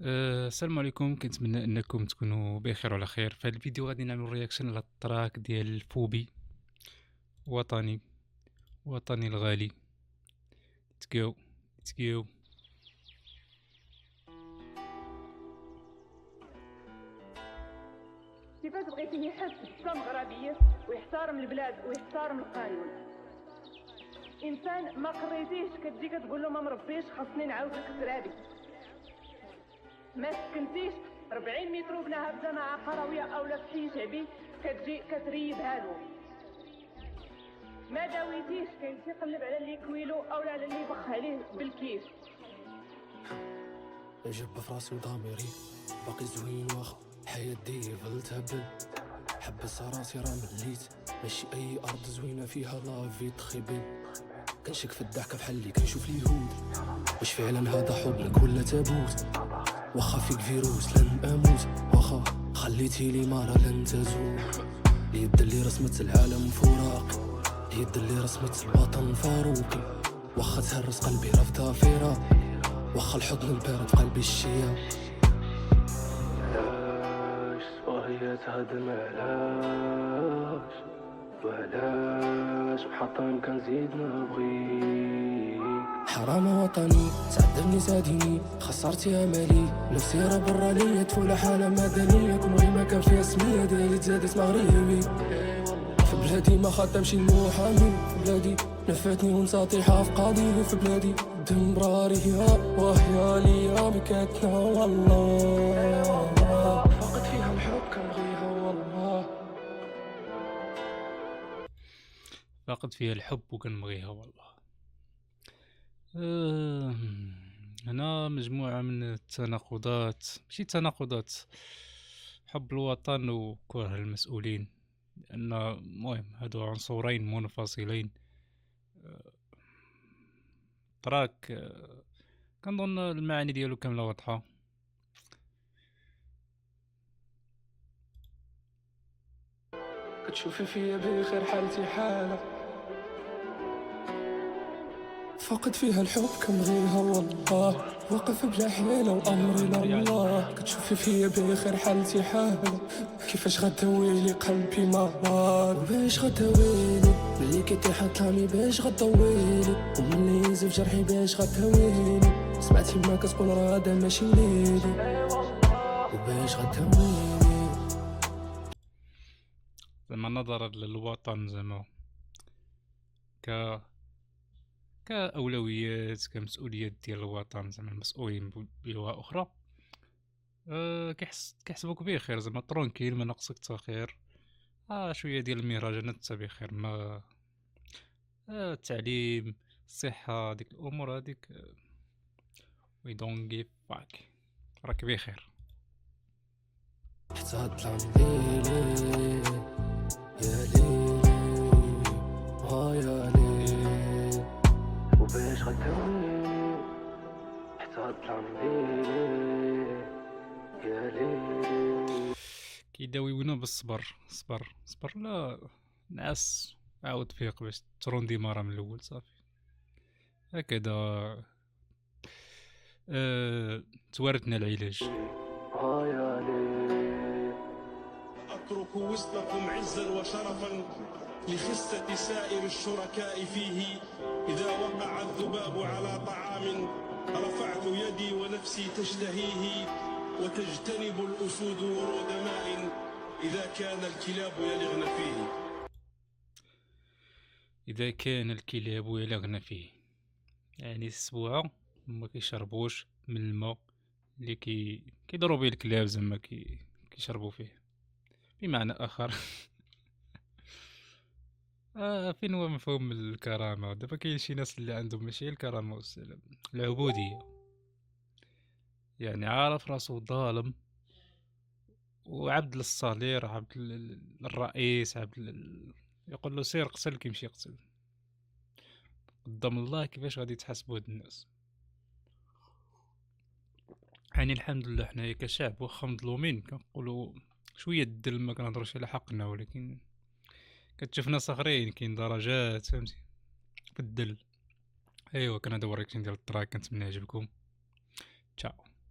السلام عليكم، كنتمنى انكم تكونوا بخير وعلى خير. في هذا الفيديو غادي نعملوا رياكشن على التراك ديال الفوبي. وطني وطني الغالي. تجو تجو. كيفاش بغيتي يحس كمغربية ويحترم البلاد ويحترم القانون؟ انسان ما قريتيش كتجي كتقول له ما مربيش خاصني نعاود لك الترابي. ما سكنتيش 40 متر وبناها في جامعة قروية اولا في حي شعبي كتجي كتريبها له. ما داويتيش كيمشي يقلب على اللي كويلو اولا على اللي يبخ عليه بالكيف. جب في راسي وضميري باقي زوين واخا حياة ديفل تهبل. حبس راسي راه مليت ماشي اي ارض زوينه فيها لافي تخيبل. كنشك في الضحكه بحال اللي كنشوف اليهود. واش فعلا هذا حضنك ولا تابوت؟ واخا فيك فيروس لن اموت، واخا خليتي لي مرة لن تزول. اليد اللي رسمت العالم فراقي، اليد اللي رسمت الوطن فاروقي. واخا تهرس قلبي رافضها فراقي، واخا الحضن البارد في قلبي الشيا. علاش وهي تهدم؟ علاش وعلاش بحطام كنزيد نبغيك؟ حرام وطني تعذبني زاديني خسرتي امالي. نفسي راه برا ليا طفولة حالة مدنية، كون غير ما كان فيها سمية ديالي تزادت مغربي. في بلادي ما خدامش المحامي، في بلادي نفاتني ونساطيحة في قاضي. في بلادي دم براريها وهي ليا مكاتنا والله. فقد فيها الحب كنبغيها والله. فاقد فيها الحب وكنبغيها والله. هنا مجموعة من التناقضات، ماشي تناقضات، حب الوطن وكره المسؤولين، لأن المهم هادو عنصرين منفصلين. تراك كنظن المعاني ديالو كاملة واضحة. كتشوفي فيا بخير حالتي حالة، فقد فيها الحب كنبغيها والله. واقف بلا حيلة وأمري لله. كتشوفي فيا بخير حالتي حالة، كيفاش غداويلي قلبي مرار؟ وباش غداويلي ملي كيطيح طلامي؟ باش غداويلي وملي ينزف جرحي؟ باش غداويلي؟ سمعتي ما كتقول راه هذا ماشي وليدي، وباش غداويلي؟ زعما نظرا للوطن، زعما كأولويات، كمسؤوليات ديال الوطن، زعما المسؤولين بلغة أخرى. كيحسبوك بخير، زعما ترونكيل، ما ناقصك حتى خير. شوية ديال المهرجانات حتى بخير، ما التعليم، الصحة، ديك الأمور هذيك we don't give fuck، راك بخير. حتى هاد ليلي يا ليلي يا ليلي، وباش غداويلي حتى هاد ليلي يا ليلي. كيداويونا بالصبر، صبر صبر، لا نعس، عاود فيق باش تروندي مرة من الأول صافي هكذا. توارثنا العلاج. يا ليلي. أترك وسطكم عزا وشرفا لخسة سائر الشركاء فيه. إذا وقع الذباب على طعام رفعت يدي ونفسي تشتهيه. وتجتنب الأسود ورود ماء إذا كان الكلاب يلغن فيه. إذا كان الكلاب يلغن فيه، يعني السبوعة ما كيشربوش من الماء اللي كيضربوا به الكلاب، زعما كيشربوا فيه، بمعنى آخر. فين هو مفهوم الكرامة؟ دابا كاين شي ناس اللي عندهم ماشي الكرامة والسلام، العبودية، يعني عارف راسو ظالم وعبد للصالير، عبد للرئيس، يقول له سير قتل، كيمشي يقتل. قدام الله كيفاش غادي يتحاسبوا هاد الناس؟ يعني الحمد لله حنايا كشعب واخا مظلومين كنقولوا شويه الدل، ما كنهضروش على حقنا، ولكن كتشوف ناس اخرين كاين درجات، فهمتي، في الدل. ايوا كان هذا هو الرياكشن ديال التراك، كنتمنى يعجبكم. تشاو.